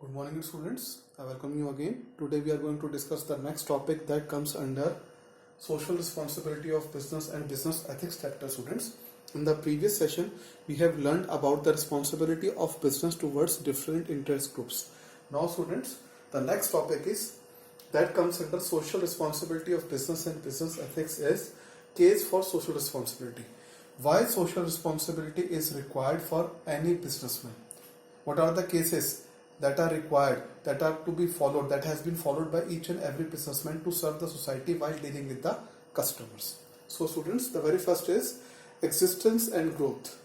Good morning, students. I welcome you again. Today we are going to discuss the next topic that comes under social responsibility of business and business ethics chapter, students. In the previous session, we have learned about the responsibility of business towards different interest groups. Now, students, the next topic is that comes under social responsibility of business and business ethics is case for social responsibility. Why social responsibility is required for any businessman? What are the cases that are required, that are to be followed, that has been followed by each and every businessman to serve the society while dealing with the customers? So students, the very first is existence and growth.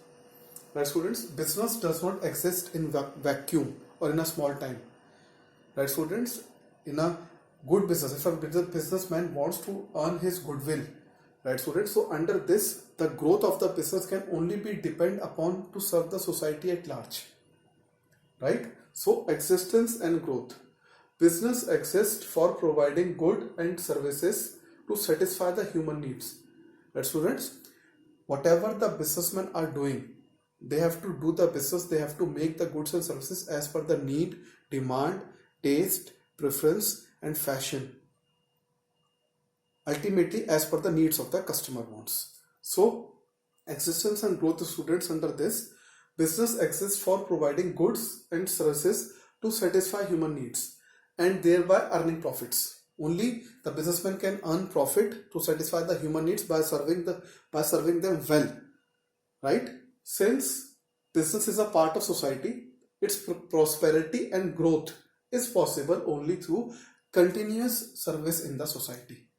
Right, students, business does not exist in vacuum or in a small time. Right, students, in a good business, if a businessman wants to earn his goodwill, right, students, so under this, the growth of the business can only be depend upon to serve the society at large. Right? So existence and growth. Business exists for providing good and services to satisfy the human needs. Right, students? Whatever the businessmen are doing, they have to do the business, they have to make the goods and services as per the need, demand, taste, preference and fashion. Ultimately as per the needs of the customer wants. So existence and growth, students, under this, business exists for providing goods and services to satisfy human needs and thereby earning profits. Only the businessman can earn profit to satisfy the human needs by serving them well. Right? Since business is a part of society, its prosperity and growth is possible only through continuous service in the society.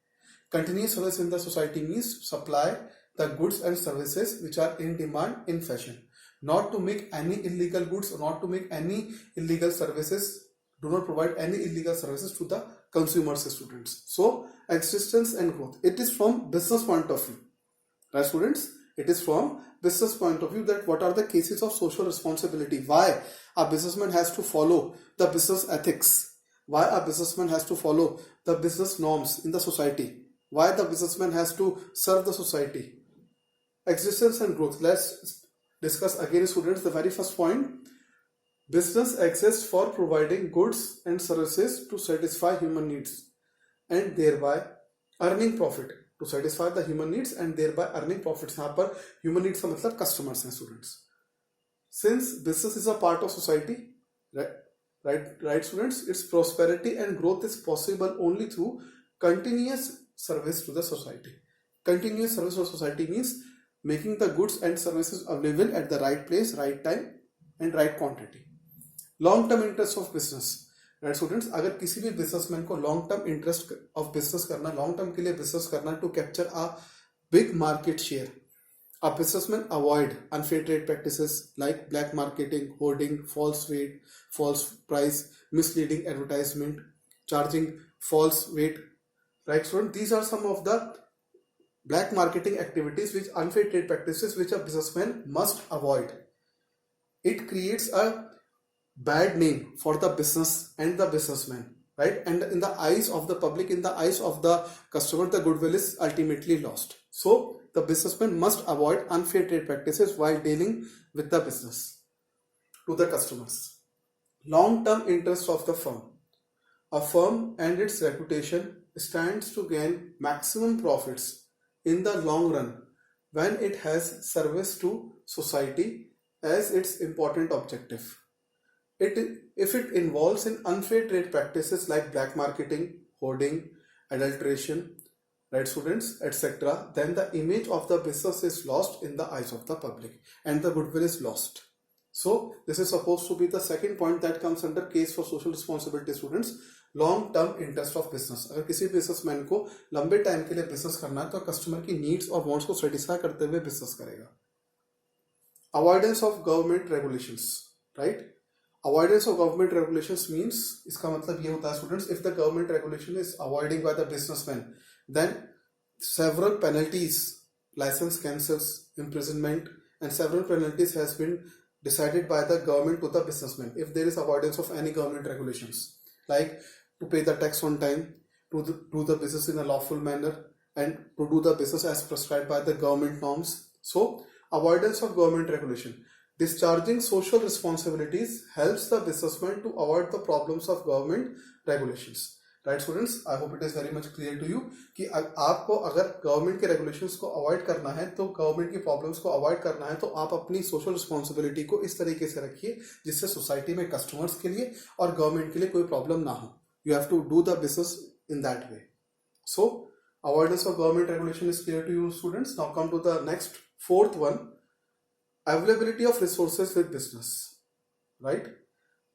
Continuous service in the society means supply the goods and services which are in demand in fashion. Not to make any illegal goods or not to make any illegal services, do not provide any illegal services to the consumers, students. So existence and growth, it is from business point of view. Right, students? It is from business point of view that what are the cases of social responsibility, why a businessman has to follow the business ethics, why a businessman has to follow the business norms in the society, why the businessman has to serve the society. Existence and growth. Let's discuss again, students, the very first point. Business exists for providing goods and services to satisfy human needs and thereby earning profit. To satisfy the human needs and thereby earning profits. यहाँ पर human needs का मतलब customers हैं, students. Since business is a part of society, right, students, its prosperity and growth is possible only through continuous service to the society. Continuous service to society means making the goods and services available at the right place, right time and right quantity. Long term interest of business. Right, students, अगर किसी भी businessman को long term interest of business करना, long term के लिए business करना to capture a big market share, a businessman avoid unfair trade practices like black marketing, hoarding, false weight, false price, misleading advertisement, charging false weight. Right, students, these are some of the black marketing activities, which unfair trade practices which a businessman must avoid. It creates a bad name for the business and the businessman, right? And in the eyes of the public, in the eyes of the customer, the goodwill is ultimately lost. So the businessman must avoid unfair trade practices while dealing with the business to the customers. Long-term interest of the firm. A firm and its reputation stands to gain maximum profits in the long run when it has service to society as its important objective. If it involves in unfair trade practices like black marketing, hoarding, adulteration, right, students, etc., then the image of the business is lost in the eyes of the public and the goodwill is lost. So this is supposed to be the second point that comes under case for social responsibility, students. Long term interest of business. अगर किसी businessman को लंबे time के लिए business करना है तो customer की नीड्स और वांट्स को सेटिस्फाई करते हुए बिजनेस करेगा. Avoidance of government regulations. Right, avoidance of government regulations means, इसका मतलब ये होता है students, if the government regulation is avoiding by the businessman, then several penalties, license cancels, imprisonment and several penalties has been decided by the government to the businessman if there is avoidance of any government regulations, like to pay the tax on time, to do the business in a lawful manner and to do the business as prescribed by the government norms. So avoidance of government regulation. Discharging social responsibilities helps the businessman to avoid the problems of government regulations. Right students, I hope it is very much clear to you कि आपको अगर government के regulations को avoid करना है, तो government की problems को अवॉइड करना है, तो आप अपनी सोशल रिस्पॉन्सिबिलिटी को इस तरीके से रखिए जिससे सोसाइटी में कस्टमर्स के लिए और गवर्नमेंट के लिए कोई प्रॉब्लम ना हो. You have to do the business in that way. So avoidance of government regulation is clear to you students. Now come to the next fourth one, availability of resources with business. Right?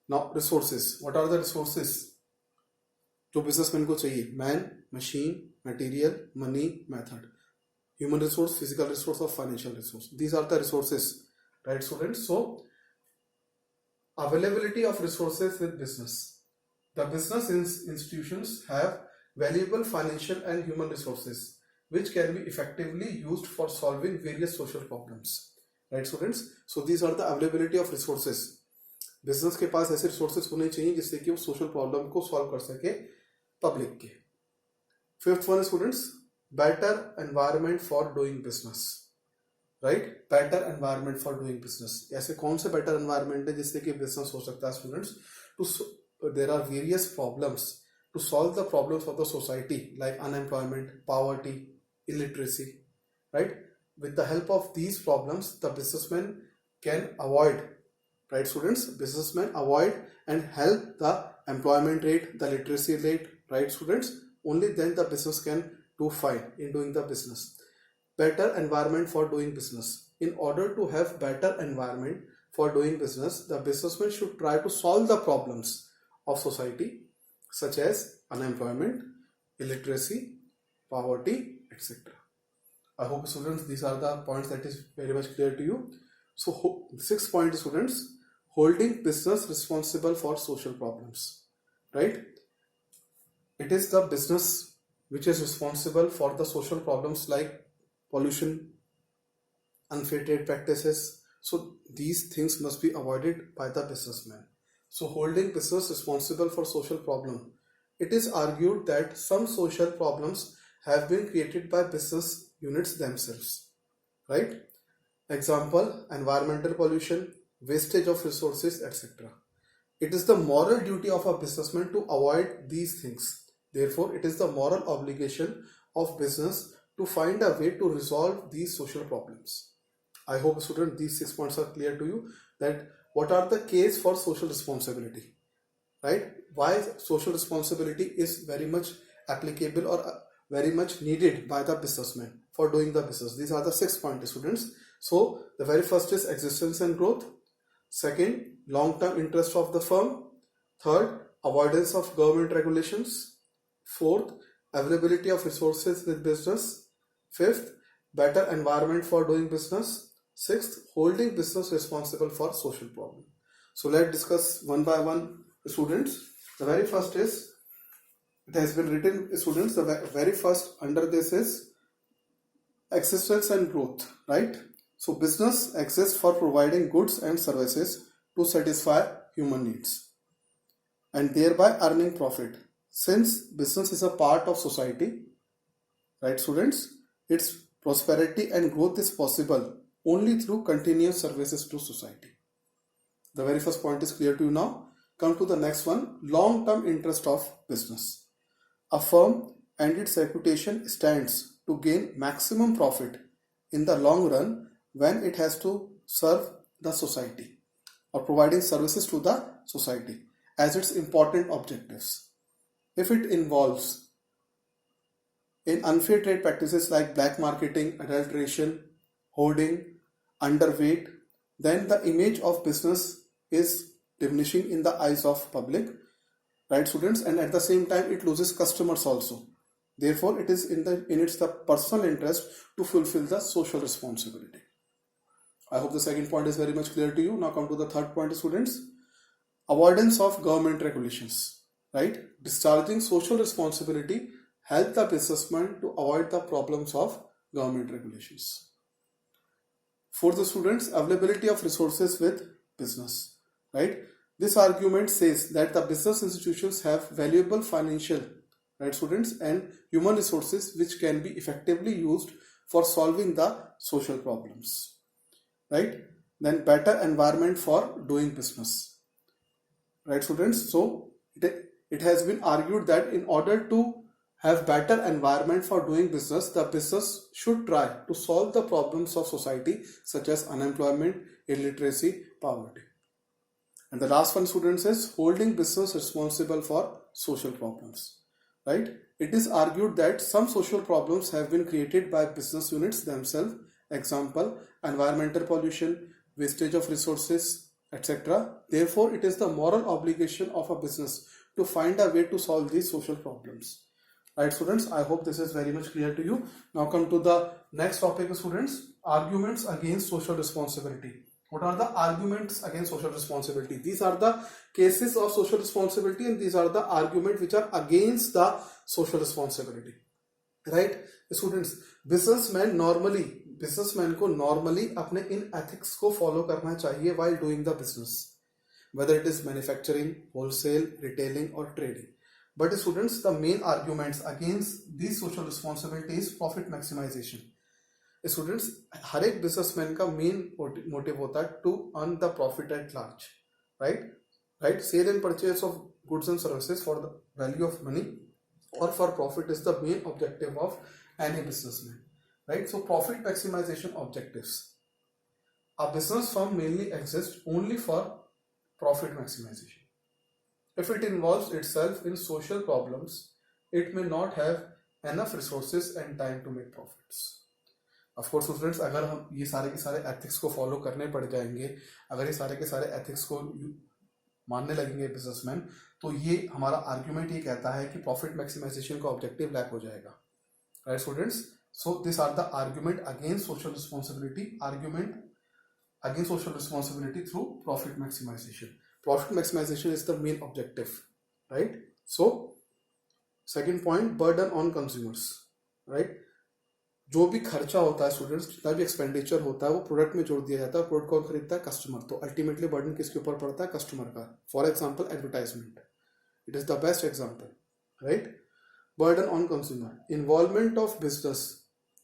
Now resources, what are the resources जो businessman को चाहिए? Man, machine, material, money, method. Human resource, physical resource और financial resource. These are the resources. Right students? So availability of resources with business. The business institutions have valuable financial and human resources which can be effectively used for solving various social problems. Right students? So these are the availability of resources. Business के पास ऐसे resources होने चाहिए जिससे कि वो social problem को solve कर सके पब्लिक के. Fifth one students, better environment for doing business. Right? Better environment for doing business. ऐसे कौन से बेटर एनवायरनमेंट है जिससे कि बिजनेस हो सकता है students? There are various problems. To solve the problems of the society like unemployment, poverty, illiteracy, right? With the help of these problems, the businessman can avoid, right students? Businessmen avoid and help the employment rate, the literacy rate, right students? Only then the business can do fine in doing the business. Better environment for doing business. In order to have better environment for doing business, the businessman should try to solve the problems of society such as unemployment, illiteracy, poverty, etc. I hope students these are the points that is very much clear to you. So 6th point students, holding business responsible for social problems. Right? It is the business which is responsible for the social problems like pollution, unfair trade practices. So these things must be avoided by the businessman. So holding business responsible for social problem. It is argued that some social problems have been created by business units themselves. Right? Example, environmental pollution, wastage of resources, etc. It is the moral duty of a businessman to avoid these things. Therefore, it is the moral obligation of business to find a way to resolve these social problems. I hope students these 6 points are clear to you, that what are the case for social responsibility, right? Why social responsibility is very much applicable or very much needed by the businessman for doing the business. These are the 6 points students. So the very first is existence and growth. Second, long-term interest of the firm. Third, avoidance of government regulations. Fourth, availability of resources with business. Fifth, better environment for doing business. Sixth, holding business responsible for social problem. So let's discuss one by one students. The very first is, it has been written students, the very first under this is existence and growth, right? So business exists for providing goods and services to satisfy human needs and thereby earning profit. Since business is a part of society, right students, its prosperity and growth is possible only through continuous services to society. The very first point is clear to you now. Come to the next one, long-term interest of business. A firm and its reputation stands to gain maximum profit in the long run when it has to serve the society or providing services to the society as its important objectives. If it involves in unfair trade practices like black marketing, adulteration, hoarding, underweight, then the image of business is diminishing in the eyes of public, right students, and at the same time it loses customers also. Therefore, it is in its the personal interest to fulfill the social responsibility. I hope the second point is very much clear to you. Now come to the third point students, avoidance of government regulations. Right? Discharging social responsibility help the businessman to avoid the problems of government regulations. For the students, availability of resources with business. Right? This argument says that the business institutions have valuable financial, right students, and human resources which can be effectively used for solving the social problems. Right? then better environment for doing business. Right, students? So it has been argued that in order to have better environment for doing business, the business should try to solve the problems of society such as unemployment, illiteracy, poverty. And the last one, students, is holding business responsible for social problems. Right? It is argued that some social problems have been created by business units themselves. Example, environmental pollution, wastage of resources, etc. Therefore, it is the moral obligation of a business to find a way to solve these social problems. Right, students? I hope this is very much clear to you. Now come to the next topic, students. Arguments against social responsibility. What are the arguments against social responsibility? These are the cases of social responsibility and these are the arguments which are against the social responsibility. Right? Students, businessman को normally अपने इन ethics को follow करना चाहिए while doing the business, whether it is manufacturing, wholesale, retailing or trading. But students, the main arguments against these social responsibility is profit maximization. Students, हर एक businessman का main motive होता है to earn the profit at large, right? Sale and purchase of goods and services for the value of money or for profit is the main objective of any businessman, right? So profit maximization objectives. A business firm mainly exists only for profit maximization. If it involves itself in social problems, it may not have enough resources and time to make profits. Of course, students, अगर हम ये सारे के सारे ethics को follow करने पड़ जाएंगे, अगर ये सारे के सारे ethics को मानने लगेंगे businessman, तो ये हमारा argument ये कहता है कि profit maximization का objective lack हो जाएगा. Right, students? So these are the argument against social responsibility. Argument against social responsibility through profit maximization. Profit maximization is the main objective, right? So second point, burden on consumers, right? जो भी खर्चा होता है students, जितना भी expenditure होता है वो प्रोडक्ट में जोड़ दिया जाता है. प्रोडक्ट कौन खरीदता है? कस्टमर. तो अल्टीमेटली बर्डन किसके ऊपर पड़ता है? कस्टमर का. For example advertisement, it is the best example, right? Burden on consumer. Involvement of business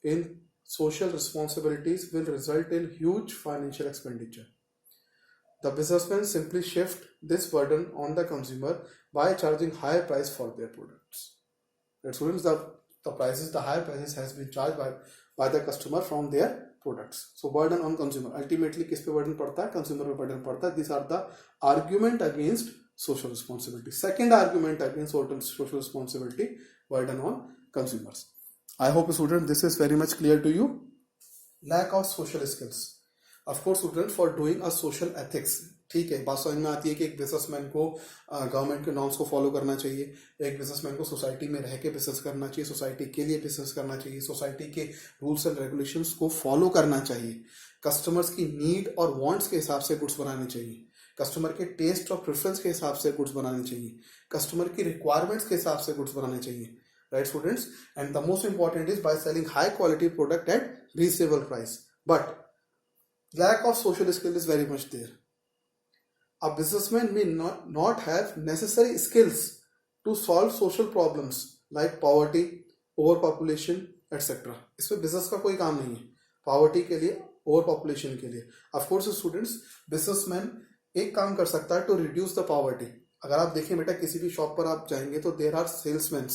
in social responsibilities will result in huge financial expenditure. The businessmen simply shift this burden on the consumer by charging higher price for their products. That students, the higher prices has been charged by the customer from their products. So burden on consumer. Ultimately किस पे burden पड़ता है? Consumer पे burden पड़ता है. These are the argument against social responsibility. Second argument against social responsibility, burden on consumers. I hope students this is very much clear to you. Lack of social skills. Of course students, for doing a social ethics, ठीक है, बात समझ में आती है कि एक businessman को गवर्नमेंट के नॉर्म्स को फॉलो करना चाहिए, एक बिजनेसमैन को सोसाइटी में रह के बिजनेस करना चाहिए, सोसाइटी के लिए बिजनेस करना चाहिए, सोसाइटी के रूल्स एंड रेगुलेशंस को फॉलो करना चाहिए, कस्टमर्स की नीड और वांट्स के हिसाब से गुड्स बनाने चाहिए, कस्टमर के टेस्ट और प्रेफरेंस के हिसाब से गुड्स बनाने चाहिए, कस्टमर की रिक्वायरमेंट्स के हिसाब से गुड्स बनाने चाहिए. Right, students? And the most important is by selling high quality product at reasonable price. But lack of social skill is very much there. A businessman may not have necessary skills to solve social problems like poverty, overpopulation, etc. इसमें business का कोई काम नहीं है poverty के लिए, overpopulation के लिए. Of course, students, businessman एक काम कर सकता है to reduce the poverty. अगर आप देखें बेटा, किसी भी शॉप पर आप जाएंगे तो there are salesmen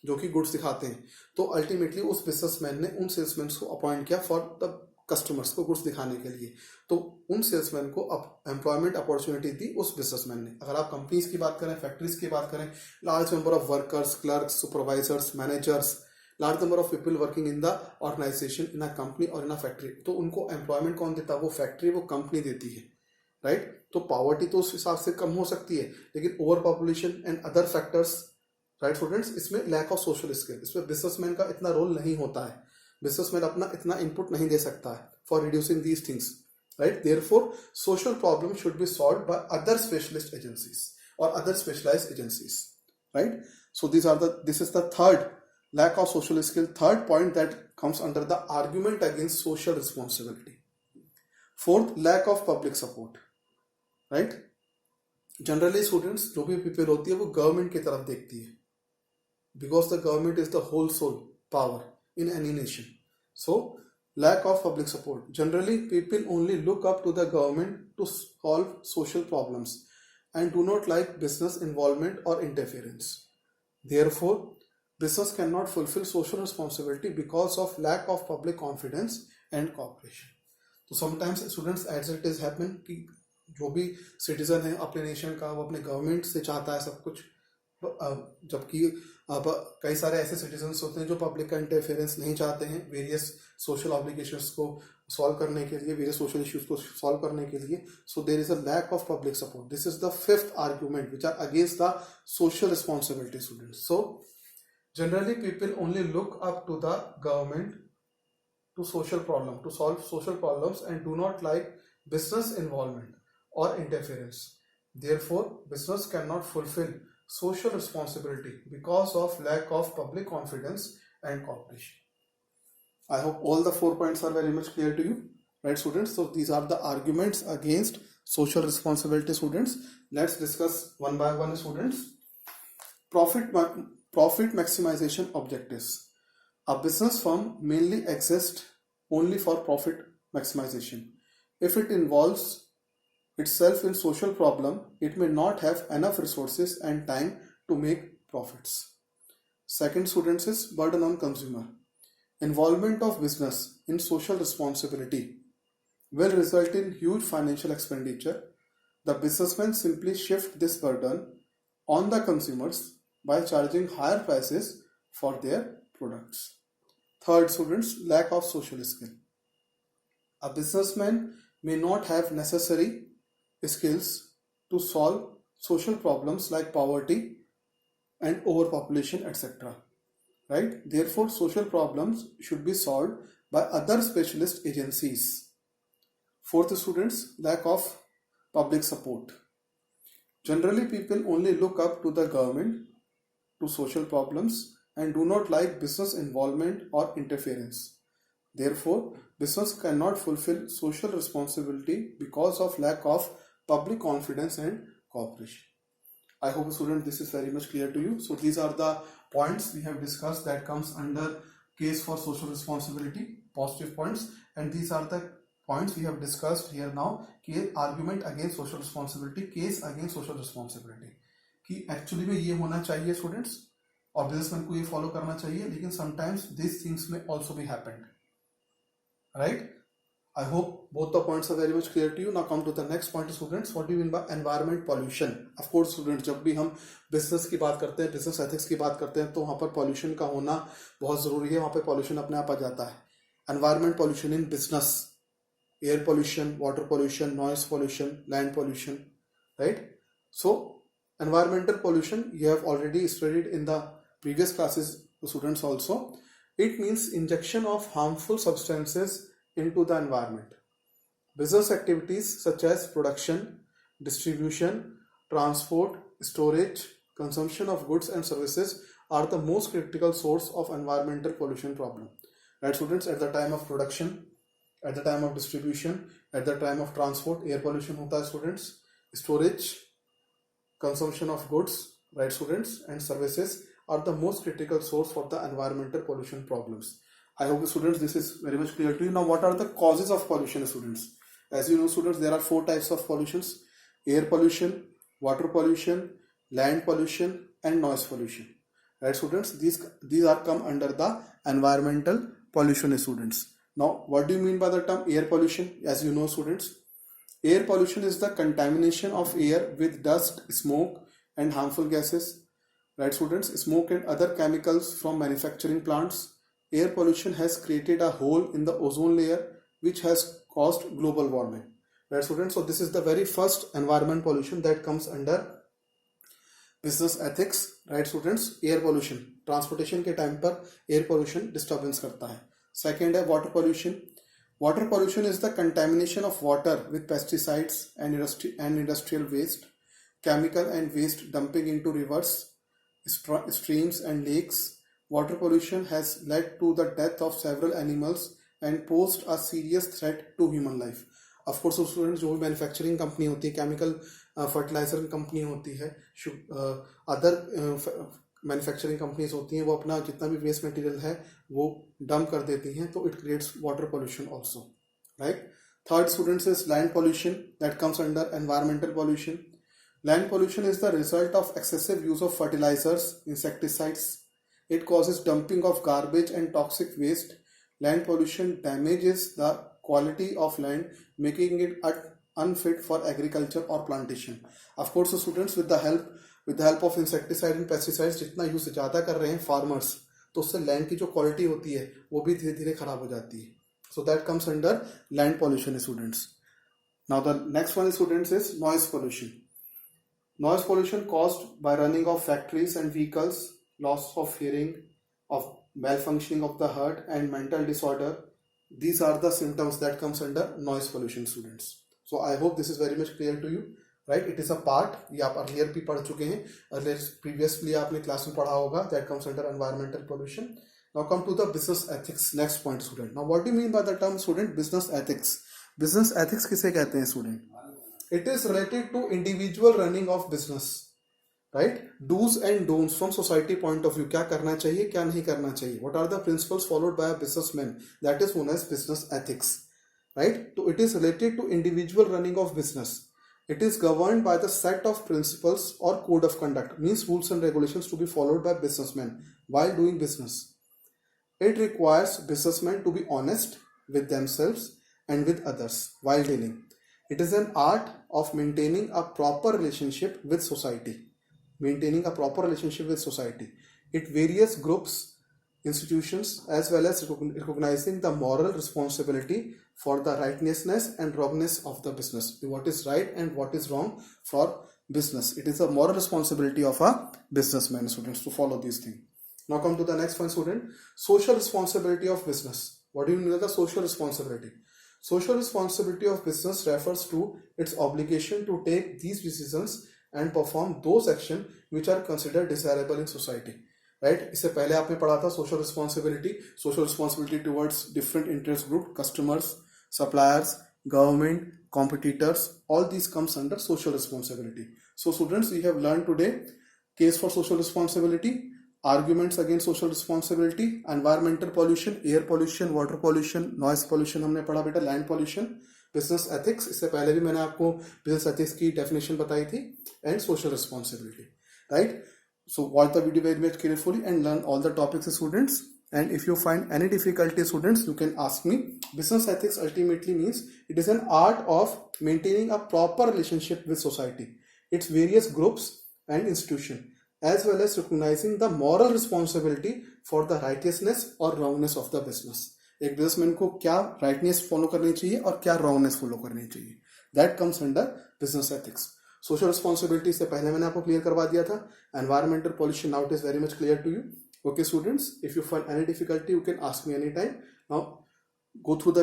जो कि गुड्स दिखाते हैं, तो अल्टीमेटली उस बिजनेसमैन ने उन सेल्समैन को अपॉइंट किया फॉर द कस्टमर्स को गुड्स दिखाने के लिए, तो उन सेल्समैन को एम्प्लॉयमेंट अपॉर्चुनिटी दी उस बिजनेसमैन ने. अगर आप कंपनीज की बात करें, फैक्ट्रीज की बात करें, large number of workers, clerks, supervisors, managers, large number of people working in the organisation, in a company और इन अ फैक्ट्री, तो उनको एम्प्लॉयमेंट कौन देता है? वो फैक्ट्री, वो कंपनी देती है, राइट? तो पॉवर्टी तो उस हिसाब से कम हो सकती है, लेकिन over population and other factors, right students, इसमें लैक ऑफ सोशल स्किल, इसमें बिजनेसमैन का इतना रोल नहीं होता है, बिजनेसमैन अपना इतना इनपुट नहीं दे सकता है for reducing these things, right? Therefore social problem should be solved by other specialist agencies और other specialized agencies, right? So this is the third lack of social skill, third point that comes under the argument against social responsibility. Fourth, lack of public support, right? Generally students जो भी prepare होती है वो government की तरफ देखती है, because the government is the whole sole power in any nation. So Lack of public support. Generally, people only look up to the government to solve social problems and do not like business involvement or interference. Therefore, business cannot fulfill social responsibility because of lack of public confidence and cooperation. तो sometimes students as it is happen कि जो भी citizen है अपने nation का वो अपने government से चाहता है सब कुछ, जबकि अब कई सारे ऐसे citizens होते हैं जो public का interference नहीं चाहते हैं various social obligations को solve करने के लिए, various social issues को solve करने के लिए. So there is a lack of public support. This is the fifth argument which are against the social responsibility, students. So generally people only look up to the government to solve social problems and do not like business involvement or interference. Therefore, business cannot fulfill social responsibility because of lack of public confidence and cooperation. I hope all the 4 points are very much clear to you, right, students? So these are the arguments against social responsibility, students. Let's discuss one by one, students. Profit maximization objectives. A business firm mainly exists only for profit maximization. If it involves itself in social problem, it may not have enough resources and time to make profits. Second, students, is burden on consumer. Involvement of business in social responsibility will result in huge financial expenditure. The businessmen simply shift this burden on the consumers by charging higher prices for their products. Third, students, lack of social skill. A businessman may not have necessary skills to solve social problems like poverty and overpopulation, etc. Right? Therefore, social problems should be solved by other specialist agencies. Fourth, students, lack of public support. Generally, people only look up to the government to social problems and do not like business involvement or interference. Therefore, business cannot fulfill social responsibility because of lack of public confidence and cooperation. I hope, students, this is very much clear to you. So these are the points we have discussed that comes under case for social responsibility, positive points, and these are the points we have discussed here now. Argument against social responsibility, case against social responsibility. कि actually में ये होना चाहिए students और businessman को ये follow करना चाहिए, लेकिन समटाइम्स दिस थिंग्स में also be happened, right? I hope both the points are very much clear to you. Now come to the next point, students. What do you mean by environment pollution? Of course, students, जब भी हम business की बात करते हैं, business ethics की बात करते हैं, तो वहाँ पर पॉल्यूशन का होना बहुत ज़रूरी है. वहाँ पर पॉल्यूशन अपने आप आ जाता है. Environment pollution in business, air pollution, water pollution, noise pollution, land pollution, right? So environmental pollution you have already studied in the previous classes, students. Also, it means injection of harmful substances into the environment. Business activities such as production, distribution, transport, storage, consumption of goods and services are the most critical source of environmental pollution problem, right, students? At the time of production, at the time of distribution, at the time of transport, air pollution hota hai, students. Storage, consumption of goods, right, students, and services are the most critical source for the environmental pollution problems. I hope, students, this is very much clear to you. Now, what are the causes of pollution, students? As you know, students, there are 4 types of pollutions: air pollution, water pollution, land pollution, and noise pollution, right, students? These are come under the environmental pollution, students. Now, what do you mean by the term air pollution? As you know, students, air pollution is the contamination of air with dust, smoke, and harmful gases, right, students? Smoke and other chemicals from manufacturing plants. Air pollution has created a hole in the ozone layer which has caused global warming, right, students? So this is the very first environment pollution that comes under business ethics, right, students? Air pollution, transportation के time पर air pollution disturbance करता है. Second है water pollution. Water pollution is the contamination of water with pesticides and industrial waste, chemical and waste dumping into rivers, streams and lakes. Water pollution has led to the death of several animals and posed a serious threat to human life. Of course, students, जो भी manufacturing company होती है, chemical fertiliser company होती है, other manufacturing companies होती हैं वो अपना जितना भी वेस्ट मटेरियल है वो डंप कर देती हैं, तो it creates water pollution also, right. Third students is land pollution, that comes under environmental pollution. Land pollution is the result of excessive use of fertilizers, insecticides. It causes dumping of garbage and toxic waste. Land pollution damages the quality of land, making it unfit for agriculture or plantation. Of course, so students, with the help of insecticide and pesticides, जितना use ज़्यादा कर रहे हैं farmers, तो उससे land की जो quality होती है वो भी धीरे धीरे खराब हो जाती है. So that comes under land pollution, students. Now the next one, students, is noise pollution. Noise pollution caused by running of factories and vehicles, loss of hearing, of malfunctioning of the heart and mental disorder. These are the symptoms that comes under noise pollution, students. So I hope this is very much clear to you, right? It is a part, ये आप earlier भी पढ़ चुके हैं, earlier previously आपने class में पढ़ा होगा, that comes under environmental pollution. Now come to the business ethics, next point, student. Now what do you mean by the term, student, business ethics? Business ethics किसे कहते हैं, student? It is related to individual running of business, right? Do's and don'ts from society point of view. क्या करना चाहिए, क्या नहीं करना चाहिए. What are the principles followed by a businessman? That is known as business ethics, right? So it is related to individual running of business. It is governed by the set of principles or code of conduct, means rules and regulations to be followed by businessmen while doing business. It requires businessmen to be honest with themselves and with others while dealing. It is an art of maintaining a proper relationship with society. Maintaining a proper relationship with society. It various groups, institutions, as well as recognizing the moral responsibility for the righteousness and wrongness of the business. What is right and what is wrong for business. It is a moral responsibility of a businessman, students, to follow these things. Now come to the next one, student. Social responsibility of business. What do you mean by the social responsibility? Social responsibility of business refers to its obligation to take these decisions and perform those actions which are considered desirable in society. Right? इससे पहले आपने पढ़ा था social responsibility towards different interest group, customers, suppliers, government, competitors. All these comes under social responsibility. So students, we have learned today case for social responsibility, arguments against social responsibility, environmental pollution, air pollution, water pollution, noise pollution हमने पढ़ा बेटा, land pollution, business ethics, इससे पहले भी मैंने आपको business ethics की definition बताई थी, and social responsibility, right? So watch the video very much carefully and learn all the topics, students. And if you find any difficulty, students, you can ask me. Business ethics ultimately means it is an art of maintaining a proper relationship with society, its various groups and institutions, as well as recognizing the moral responsibility for the righteousness or wrongness of the business. एक businessman को क्या rightness follow करनी चाहिए और क्या wrongness follow करनी चाहिए. That comes under business ethics. Social responsibility से पहले मैंने आपको क्लियर करवा दिया था. Environmental pollution, now it is very much clear to you. Okay students, if you find any difficulty you can ask me any time. Now go through the